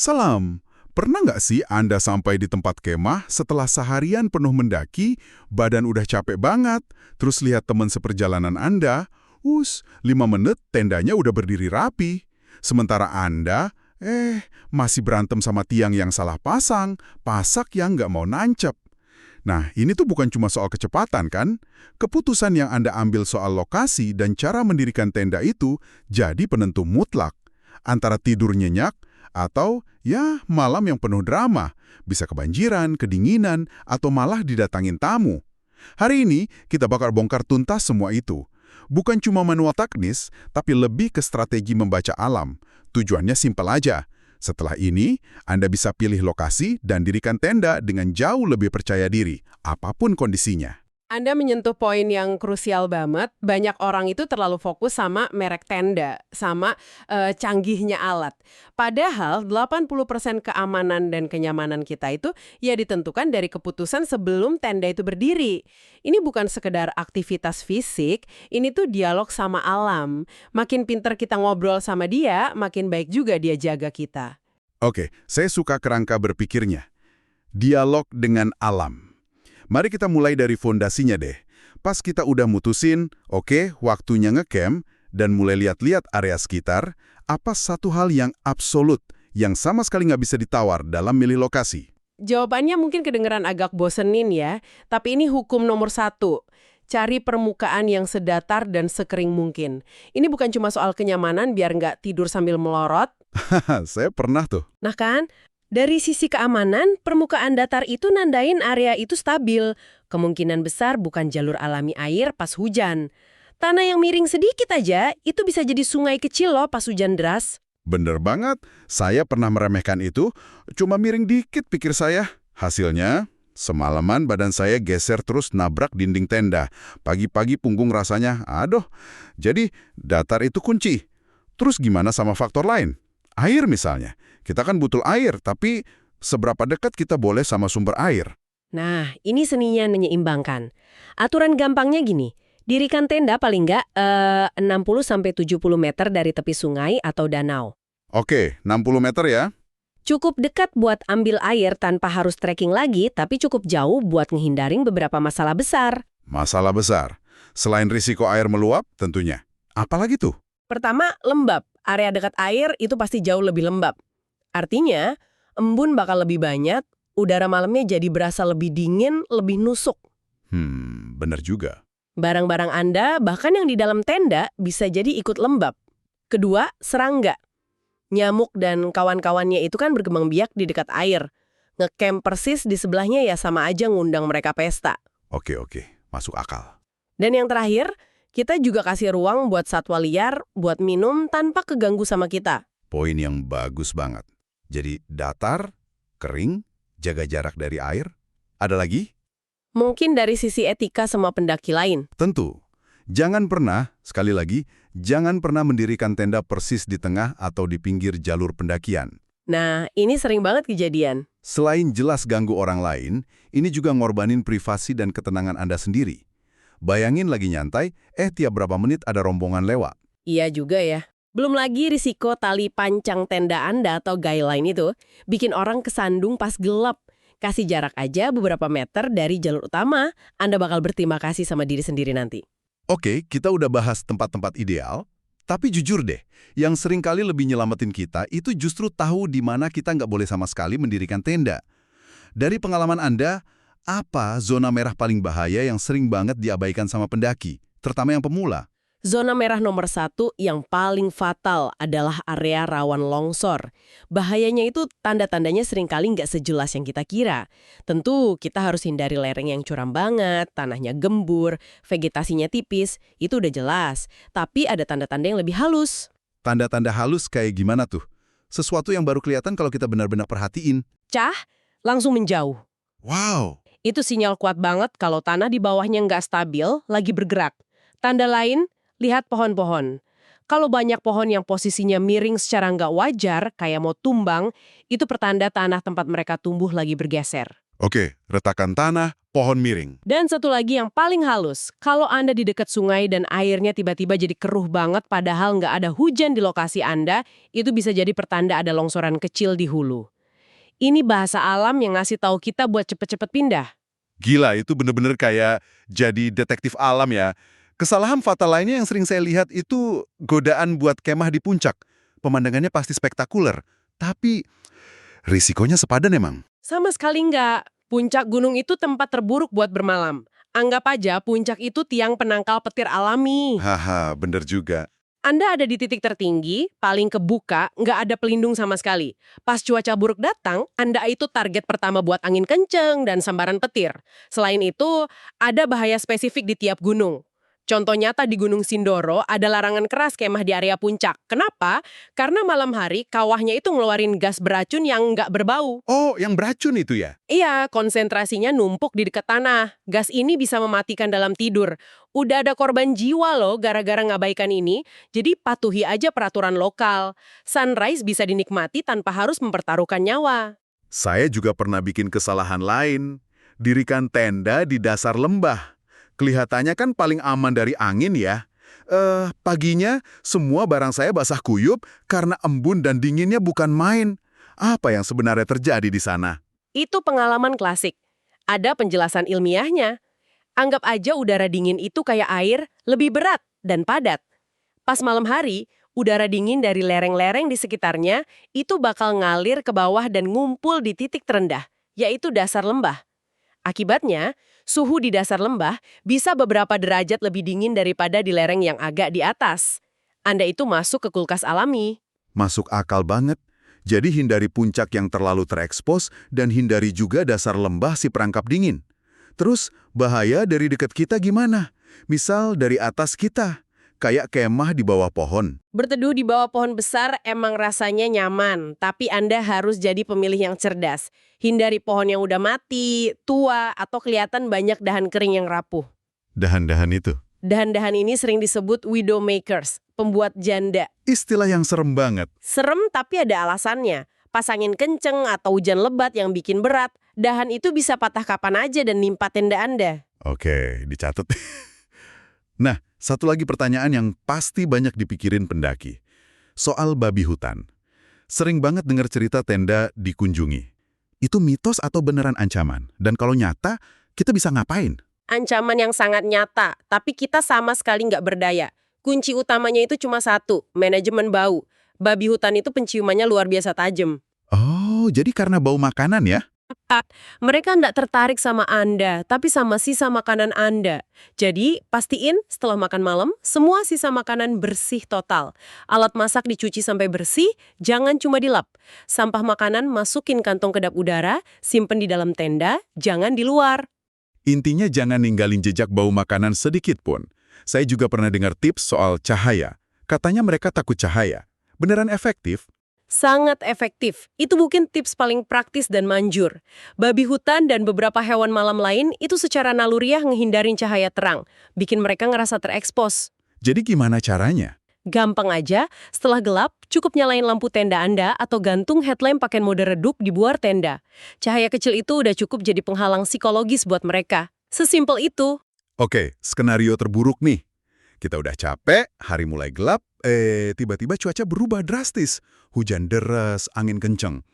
Salam. Pernah nggak sih Anda sampai di tempat kemah setelah seharian penuh mendaki, badan udah capek banget, terus lihat teman seperjalanan Anda, 5 menit tendanya udah berdiri rapi. Sementara Anda, masih berantem sama tiang yang salah pasang, pasak yang nggak mau nancep. Nah, ini tuh bukan cuma soal kecepatan kan? Keputusan yang Anda ambil soal lokasi dan cara mendirikan tenda itu jadi penentu mutlak. Antara tidur nyenyak, atau ya malam yang penuh drama, bisa kebanjiran, kedinginan, atau malah didatangin tamu. Hari ini kita bakal bongkar tuntas semua itu. Bukan cuma manual teknis, tapi lebih ke strategi membaca alam. Tujuannya simpel aja. Setelah ini, Anda bisa pilih lokasi dan dirikan tenda dengan jauh lebih percaya diri, apapun kondisinya. Anda menyentuh poin yang krusial banget. Banyak orang itu terlalu fokus sama merek tenda, sama canggihnya alat. Padahal 80% keamanan dan kenyamanan kita itu ya ditentukan dari keputusan sebelum tenda itu berdiri. Ini bukan sekedar aktivitas fisik, ini tuh dialog sama alam. Makin pinter kita ngobrol sama dia, makin baik juga dia jaga kita. Oke, saya suka kerangka berpikirnya. Dialog dengan alam. Mari kita mulai dari fondasinya deh. Pas kita udah mutusin, oke, waktunya ngecamp, dan mulai lihat-lihat area sekitar, apa satu hal yang absolut, yang sama sekali nggak bisa ditawar dalam milih lokasi? Jawabannya mungkin kedengeran agak bosenin ya, tapi ini hukum nomor 1. Cari permukaan yang sedatar dan sekering mungkin. Ini bukan cuma soal kenyamanan biar nggak tidur sambil melorot. Haha, saya pernah tuh. Nah kan, dari sisi keamanan, permukaan datar itu nandain area itu stabil. Kemungkinan besar bukan jalur alami air pas hujan. Tanah yang miring sedikit aja, itu bisa jadi sungai kecil loh pas hujan deras. Bener banget, saya pernah meremehkan itu, cuma miring dikit pikir saya. Hasilnya, semalaman badan saya geser terus nabrak dinding tenda. Pagi-pagi punggung rasanya, aduh. Jadi, datar itu kunci. Terus gimana sama faktor lain? Air misalnya. Kita kan butuh air, tapi seberapa dekat kita boleh sama sumber air? Nah, ini seninya menyeimbangkan. Aturan gampangnya gini, dirikan tenda paling nggak 60-70 meter dari tepi sungai atau danau. Oke, 60 meter ya. Cukup dekat buat ambil air tanpa harus trekking lagi, tapi cukup jauh buat ngehindarin beberapa masalah besar. Masalah besar. Selain risiko air meluap, tentunya. Apalagi tuh? Pertama, lembab. Area dekat air itu pasti jauh lebih lembab. Artinya, embun bakal lebih banyak, udara malamnya jadi berasa lebih dingin, lebih nusuk. Bener juga. Barang-barang Anda, bahkan yang di dalam tenda, bisa jadi ikut lembab. Kedua, serangga. Nyamuk dan kawan-kawannya itu kan berkembang biak di dekat air. Ngecamp persis di sebelahnya ya sama aja ngundang mereka pesta. Oke, masuk akal. Dan yang terakhir, kita juga kasih ruang buat satwa liar, buat minum tanpa keganggu sama kita. Poin yang bagus banget. Jadi datar, kering, jaga jarak dari air. Ada lagi? Mungkin dari sisi etika sama pendaki lain. Tentu. Jangan pernah, sekali lagi, jangan pernah mendirikan tenda persis di tengah atau di pinggir jalur pendakian. Nah, ini sering banget kejadian. Selain jelas ganggu orang lain, ini juga ngorbanin privasi dan ketenangan Anda sendiri. Bayangin lagi nyantai, tiap berapa menit ada rombongan lewat. Iya juga ya. Belum lagi risiko tali pancang tenda Anda atau guideline itu bikin orang kesandung pas gelap. Kasih jarak aja beberapa meter dari jalur utama, Anda bakal berterima kasih sama diri sendiri nanti. Oke, kita udah bahas tempat-tempat ideal, tapi jujur deh, yang seringkali lebih nyelamatin kita itu justru tahu di mana kita nggak boleh sama sekali mendirikan tenda. Dari pengalaman Anda, apa zona merah paling bahaya yang sering banget diabaikan sama pendaki, terutama yang pemula? Zona merah nomor 1 yang paling fatal adalah area rawan longsor. Bahayanya itu tanda-tandanya seringkali nggak sejelas yang kita kira. Tentu kita harus hindari lereng yang curam banget, tanahnya gembur, vegetasinya tipis, itu udah jelas. Tapi ada tanda-tanda yang lebih halus. Tanda-tanda halus kayak gimana tuh? Sesuatu yang baru kelihatan kalau kita benar-benar perhatiin. Langsung menjauh. Wow! Itu sinyal kuat banget kalau tanah di bawahnya nggak stabil, lagi bergerak. Tanda lain, lihat pohon-pohon. Kalau banyak pohon yang posisinya miring secara nggak wajar, kayak mau tumbang, itu pertanda tanah tempat mereka tumbuh lagi bergeser. Oke, retakan tanah, pohon miring. Dan satu lagi yang paling halus, kalau Anda di dekat sungai dan airnya tiba-tiba jadi keruh banget padahal nggak ada hujan di lokasi Anda, itu bisa jadi pertanda ada longsoran kecil di hulu. Ini bahasa alam yang ngasih tahu kita buat cepet-cepet pindah. Gila, itu bener-bener kayak jadi detektif alam ya. Kesalahan fatal lainnya yang sering saya lihat itu godaan buat kemah di puncak. Pemandangannya pasti spektakuler, tapi risikonya sepadan emang. Sama sekali nggak. Puncak gunung itu tempat terburuk buat bermalam. Anggap aja puncak itu tiang penangkal petir alami. Haha, bener juga. Anda ada di titik tertinggi, paling kebuka, nggak ada pelindung sama sekali. Pas cuaca buruk datang, Anda itu target pertama buat angin kenceng dan sambaran petir. Selain itu, ada bahaya spesifik di tiap gunung. Contoh nyata di Gunung Sindoro ada larangan keras kemah di area puncak. Kenapa? Karena malam hari kawahnya itu ngeluarin gas beracun yang nggak berbau. Oh, yang beracun itu ya? Iya, konsentrasinya numpuk di dekat tanah. Gas ini bisa mematikan dalam tidur. Udah ada korban jiwa loh gara-gara ngabaikan ini, jadi patuhi aja peraturan lokal. Sunrise bisa dinikmati tanpa harus mempertaruhkan nyawa. Saya juga pernah bikin kesalahan lain. Dirikan tenda di dasar lembah. Kelihatannya kan paling aman dari angin ya. Paginya semua barang saya basah kuyup karena embun dan dinginnya bukan main. Apa yang sebenarnya terjadi di sana? Itu pengalaman klasik. Ada penjelasan ilmiahnya. Anggap aja udara dingin itu kayak air, lebih berat dan padat. Pas malam hari, udara dingin dari lereng-lereng di sekitarnya itu bakal ngalir ke bawah dan ngumpul di titik terendah, yaitu dasar lembah. Akibatnya, suhu di dasar lembah bisa beberapa derajat lebih dingin daripada di lereng yang agak di atas. Anda itu masuk ke kulkas alami. Masuk akal banget. Jadi hindari puncak yang terlalu terekspos dan hindari juga dasar lembah si perangkap dingin. Terus, bahaya dari dekat kita gimana? Misal dari atas kita, kayak kemah di bawah pohon. Berteduh di bawah pohon besar emang rasanya nyaman, tapi Anda harus jadi pemilih yang cerdas. Hindari pohon yang udah mati, tua, atau kelihatan banyak dahan kering yang rapuh. Dahan-dahan itu. Dahan-dahan ini sering disebut widowmakers, pembuat janda. Istilah yang serem banget. Serem tapi ada alasannya. Pas angin kenceng atau hujan lebat yang bikin berat, dahan itu bisa patah kapan aja dan nimpa tenda Anda. Oke, dicatat. Nah, satu lagi pertanyaan yang pasti banyak dipikirin pendaki. Soal babi hutan. Sering banget dengar cerita tenda dikunjungi. Itu mitos atau beneran ancaman? Dan kalau nyata, kita bisa ngapain? Ancaman yang sangat nyata, tapi kita sama sekali nggak berdaya. Kunci utamanya itu cuma satu, manajemen bau. Babi hutan itu penciumannya luar biasa tajam. Oh, jadi karena bau makanan ya? Mereka nggak tertarik sama Anda, tapi sama sisa makanan Anda. Jadi, pastiin setelah makan malam, semua sisa makanan bersih total. Alat masak dicuci sampai bersih, jangan cuma dilap. Sampah makanan masukin kantong kedap udara, simpen di dalam tenda, jangan di luar. Intinya jangan ninggalin jejak bau makanan sedikit pun. Saya juga pernah dengar tips soal cahaya. Katanya mereka takut cahaya. Beneran efektif? Sangat efektif. Itu mungkin tips paling praktis dan manjur. Babi hutan dan beberapa hewan malam lain itu secara naluriah ngehindarin cahaya terang, bikin mereka ngerasa terekspos. Jadi gimana caranya? Gampang aja, setelah gelap, cukup nyalain lampu tenda Anda atau gantung headlamp pakai mode redup di luar tenda. Cahaya kecil itu udah cukup jadi penghalang psikologis buat mereka. Sesimpel itu. Oke, skenario terburuk nih. Kita udah capek, hari mulai gelap, tiba-tiba cuaca berubah drastis. Hujan deras, angin kenceng.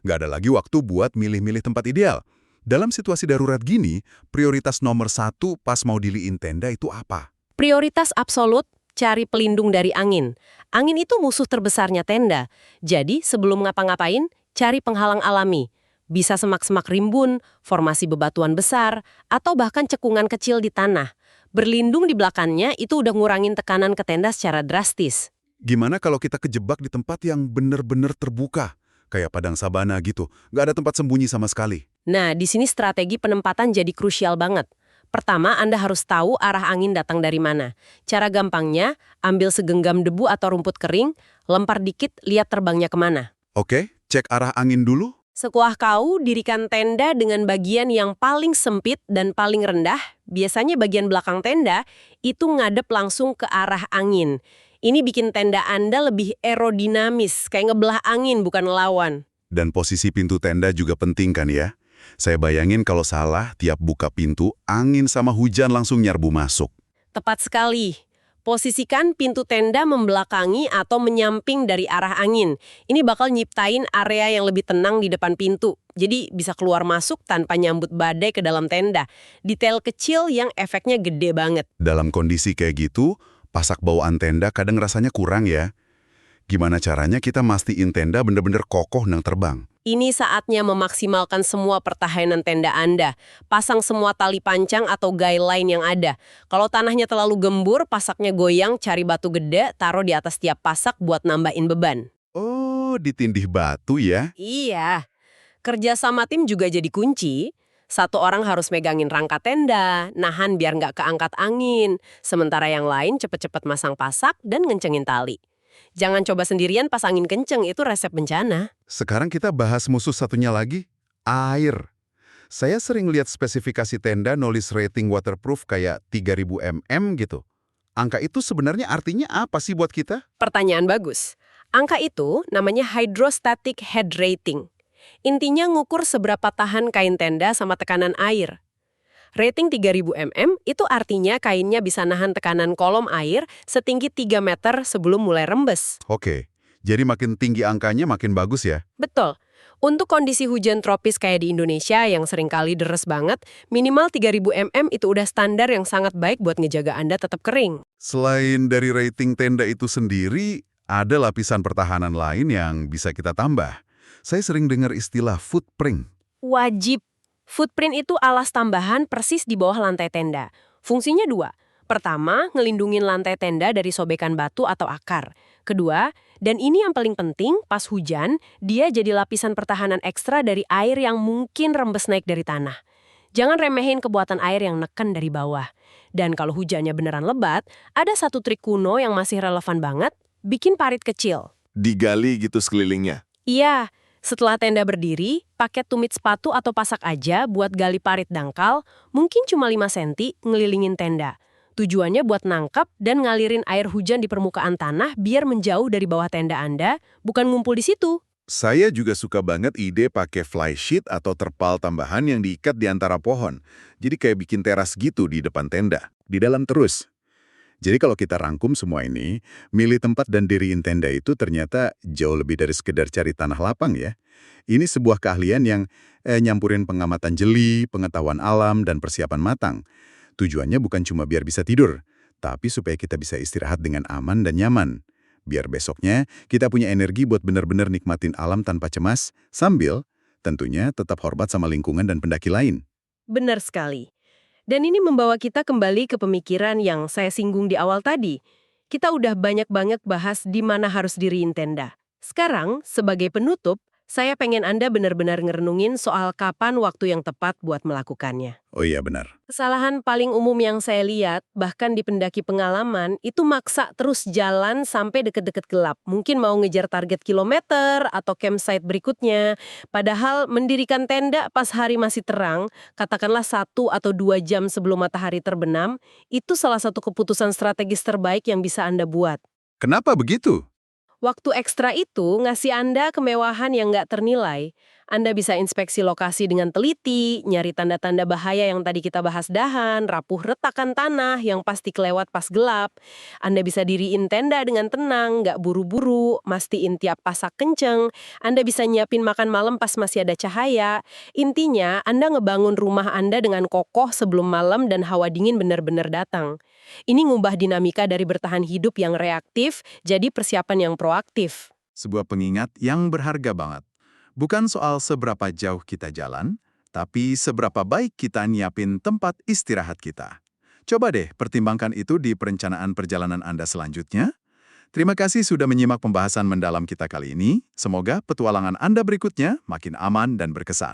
Nggak ada lagi waktu buat milih-milih tempat ideal. Dalam situasi darurat gini, prioritas nomor 1 pas mau diliin tenda itu apa? Prioritas absolut, cari pelindung dari angin. Angin itu musuh terbesarnya tenda. Jadi, sebelum ngapa-ngapain, cari penghalang alami. Bisa semak-semak rimbun, formasi bebatuan besar, atau bahkan cekungan kecil di tanah. Berlindung di belakangnya itu udah ngurangin tekanan ke tenda secara drastis. Gimana kalau kita kejebak di tempat yang bener-bener terbuka? Kayak padang sabana gitu, nggak ada tempat sembunyi sama sekali. Nah, di sini strategi penempatan jadi krusial banget. Pertama, Anda harus tahu arah angin datang dari mana. Cara gampangnya, ambil segenggam debu atau rumput kering, lempar dikit, lihat terbangnya kemana. Oke, cek arah angin dulu. Sekuah kau, dirikan tenda dengan bagian yang paling sempit dan paling rendah. Biasanya bagian belakang tenda itu ngadep langsung ke arah angin. Ini bikin tenda Anda lebih aerodinamis, kayak ngebelah angin bukan lawan. Dan posisi pintu tenda juga penting kan ya? Saya bayangin kalau salah, tiap buka pintu, angin sama hujan langsung nyerbu masuk. Tepat sekali. Posisikan pintu tenda membelakangi atau menyamping dari arah angin. Ini bakal nyiptain area yang lebih tenang di depan pintu. Jadi bisa keluar masuk tanpa nyambut badai ke dalam tenda. Detail kecil yang efeknya gede banget. Dalam kondisi kayak gitu, pasak bawaan tenda kadang rasanya kurang ya. Gimana caranya kita mastiin tenda bener-bener kokoh nang terbang? Ini saatnya memaksimalkan semua pertahanan tenda Anda. Pasang semua tali pancang atau guy line yang ada. Kalau tanahnya terlalu gembur, pasaknya goyang, cari batu gede, taruh di atas tiap pasak buat nambahin beban. Oh, ditindih batu ya? Iya. Kerja sama tim juga jadi kunci. Satu orang harus megangin rangka tenda, nahan biar nggak keangkat angin. Sementara yang lain cepet-cepet masang pasak dan ngencengin tali. Jangan coba sendirian pas angin kenceng, itu resep bencana. Sekarang kita bahas musuh satunya lagi, air. Saya sering lihat spesifikasi tenda nulis rating waterproof kayak 3000 mm gitu. Angka itu sebenarnya artinya apa sih buat kita? Pertanyaan bagus. Angka itu namanya hydrostatic head rating. Intinya ngukur seberapa tahan kain tenda sama tekanan air. Rating 3000 mm itu artinya kainnya bisa nahan tekanan kolom air setinggi 3 meter sebelum mulai rembes. Oke, jadi makin tinggi angkanya makin bagus ya? Betul. Untuk kondisi hujan tropis kayak di Indonesia yang seringkali deres banget, minimal 3000 mm itu udah standar yang sangat baik buat ngejaga Anda tetap kering. Selain dari rating tenda itu sendiri, ada lapisan pertahanan lain yang bisa kita tambah. Saya sering dengar istilah footprint. Wajib. Footprint itu alas tambahan persis di bawah lantai tenda. Fungsinya dua. Pertama, ngelindungin lantai tenda dari sobekan batu atau akar. Kedua, dan ini yang paling penting, pas hujan, dia jadi lapisan pertahanan ekstra dari air yang mungkin rembes naik dari tanah. Jangan remehin kekuatan air yang neken dari bawah. Dan kalau hujannya beneran lebat, ada satu trik kuno yang masih relevan banget, bikin parit kecil. Digali gitu sekelilingnya. Iya. Setelah tenda berdiri, pakai tumit sepatu atau pasak aja buat gali parit dangkal, mungkin cuma 5 cm ngelilingin tenda. Tujuannya buat nangkap dan ngalirin air hujan di permukaan tanah biar menjauh dari bawah tenda Anda, bukan ngumpul di situ. Saya juga suka banget ide pakai fly sheet atau terpal tambahan yang diikat di antara pohon. Jadi kayak bikin teras gitu di depan tenda, di dalam terus. Jadi kalau kita rangkum semua ini, milih tempat dan diriin tenda itu ternyata jauh lebih dari sekedar cari tanah lapang ya. Ini sebuah keahlian yang nyampurin pengamatan jeli, pengetahuan alam, dan persiapan matang. Tujuannya bukan cuma biar bisa tidur, tapi supaya kita bisa istirahat dengan aman dan nyaman. Biar besoknya kita punya energi buat benar-benar nikmatin alam tanpa cemas, sambil tentunya tetap hormat sama lingkungan dan pendaki lain. Benar sekali. Dan ini membawa kita kembali ke pemikiran yang saya singgung di awal tadi. Kita udah banyak-banyak bahas di mana harus diriin tenda. Sekarang, sebagai penutup, saya pengen Anda benar-benar ngerenungin soal kapan waktu yang tepat buat melakukannya. Oh iya benar. Kesalahan paling umum yang saya lihat, bahkan di pendaki pengalaman, itu maksa terus jalan sampai deket-deket gelap. Mungkin mau ngejar target kilometer atau campsite berikutnya. Padahal mendirikan tenda pas hari masih terang, katakanlah 1 atau 2 jam sebelum matahari terbenam, itu salah satu keputusan strategis terbaik yang bisa Anda buat. Kenapa begitu? Waktu ekstra itu ngasih Anda kemewahan yang nggak ternilai. Anda bisa inspeksi lokasi dengan teliti, nyari tanda-tanda bahaya yang tadi kita bahas dahan, rapuh retakan tanah yang pasti kelewat pas gelap. Anda bisa diriin tenda dengan tenang, nggak buru-buru, mastiin tiap pasak kenceng. Anda bisa nyiapin makan malam pas masih ada cahaya. Intinya, Anda ngebangun rumah Anda dengan kokoh sebelum malam dan hawa dingin benar-benar datang. Ini ngubah dinamika dari bertahan hidup yang reaktif jadi persiapan yang proaktif. Sebuah pengingat yang berharga banget. Bukan soal seberapa jauh kita jalan, tapi seberapa baik kita nyiapin tempat istirahat kita. Coba deh pertimbangkan itu di perencanaan perjalanan Anda selanjutnya. Terima kasih sudah menyimak pembahasan mendalam kita kali ini. Semoga petualangan Anda berikutnya makin aman dan berkesan.